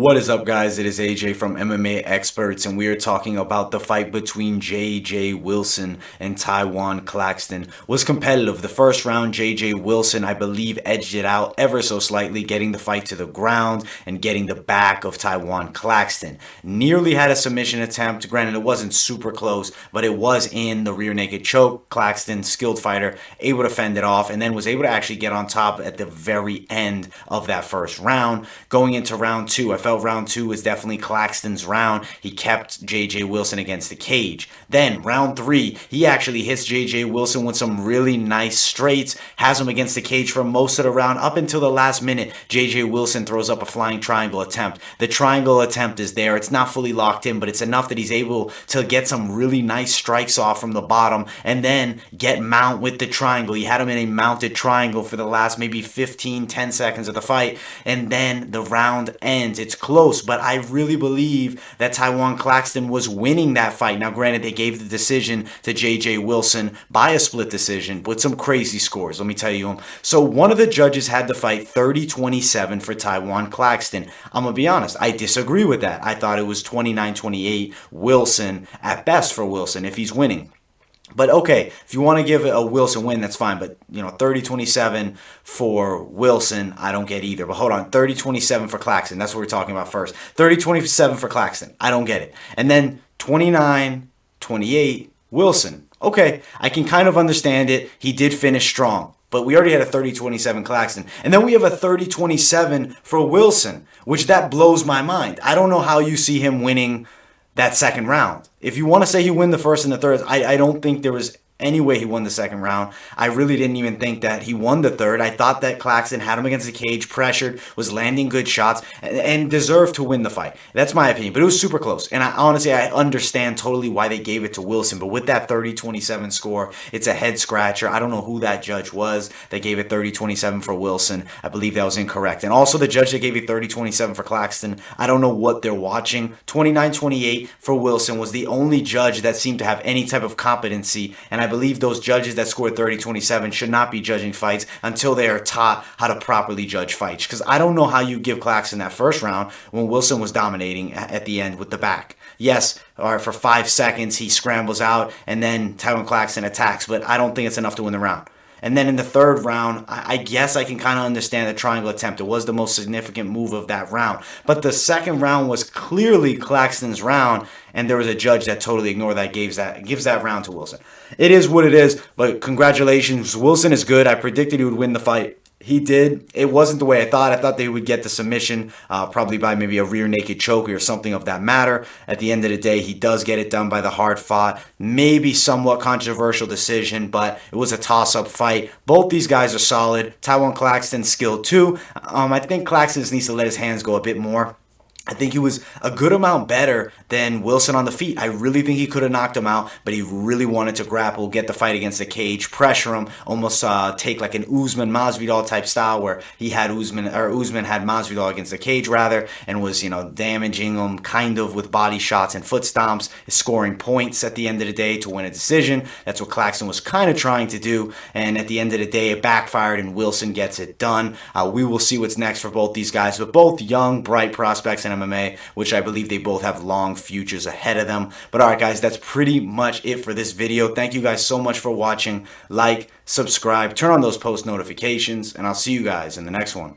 What is up, guys? It is AJ from MMA Experts, and we are talking about the fight between J.J. Wilson and Tywan Claxton. Was competitive. The first round, J.J. Wilson, I believe, edged it out ever so slightly, getting the fight to the ground and getting the back of Tywan Claxton. Nearly had a submission attempt. Granted, it wasn't super close, but it was in the rear naked choke. Claxton, skilled fighter, able to fend it off, and then was able to actually get on top at the very end of that first round. Going into round two, I felt round two was definitely Claxton's round. He kept J.J. Wilson against the cage. Then round three, he actually hits J.J. Wilson with some really nice straights, has him against the cage for most of the round. Up until the last minute, J.J. Wilson throws up a flying triangle attempt. The triangle attempt is there. It's not fully locked in, but it's enough that he's able to get some really nice strikes off from the bottom and then get mount with the triangle. He had him in a mounted triangle for the last maybe 10 seconds of the fight, and then the round ends. It's close, but I really believe that Tywan Claxton was winning that fight. Now, granted, they gave the decision to J.J. Wilson by a split decision with some crazy scores. Let me tell you them. So one of the judges had the fight 30-27 for Tywan Claxton. I'm going to be honest. I disagree with that. I thought it was 29-28 Wilson at best for Wilson if he's winning. But okay, if you want to give a Wilson win, that's fine. But, 30-27 for Wilson, I don't get either. But hold on, 30-27 for Claxton. That's what we're talking about first. 30-27 for Claxton. I don't get it. And then 29-28 Wilson. Okay, I can kind of understand it. He did finish strong. But we already had a 30-27 Claxton. And then we have a 30-27 for Wilson, which that blows my mind. I don't know how you see him winning that second round. If you want to say he won the first and the third, I don't think there was any way he won the second round. I really didn't even think that he won the third. I thought that Claxton had him against the cage, pressured, was landing good shots, and deserved to win the fight. That's my opinion. But it was super close. And I understand totally why they gave it to Wilson. But with that 30-27 score, it's a head scratcher. I don't know who that judge was that gave it 30-27 for Wilson. I believe that was incorrect. And also the judge that gave it 30-27 for Claxton, I don't know what they're watching. 29-28 for Wilson was the only judge that seemed to have any type of competency. And I believe those judges that scored 30-27 should not be judging fights until they are taught how to properly judge fights. Because I don't know how you give Claxton that first round when Wilson was dominating at the end with the back. Yes, all right, for 5 seconds he scrambles out and then Tywan Claxton attacks, but I don't think it's enough to win the round. And then in the third round, I guess I can kind of understand the triangle attempt. It was the most significant move of that round. But the second round was clearly Claxton's round, and there was a judge that totally ignored that, gives that round to Wilson. It is what it is, but congratulations. Wilson is good. I predicted he would win the fight. He did. It wasn't the way I thought. I thought they would get the submission, probably by maybe a rear naked choke or something of that matter. At the end of the day, he does get it done by the hard fought, maybe somewhat controversial decision, but it was a toss-up fight. Both these guys are solid. Tywan Claxton skilled too. I think Claxton needs to let his hands go a bit more. I think he was a good amount better than Wilson on the feet. I really think he could have knocked him out, but he really wanted to grapple, get the fight against the cage, pressure him, almost take like an Usman Masvidal type style where he had Usman had Masvidal against the cage rather, and was damaging him kind of with body shots and foot stomps, scoring points at the end of the day to win a decision. That's what Claxton was kind of trying to do, and at the end of the day, it backfired, and Wilson gets it done. We will see what's next for both these guys, but both young, bright prospects in MMA, which I believe they both have long futures ahead of them. But all right, guys, that's pretty much it for this video. Thank you guys so much for watching. Like, subscribe, turn on those post notifications, and I'll see you guys in the next one.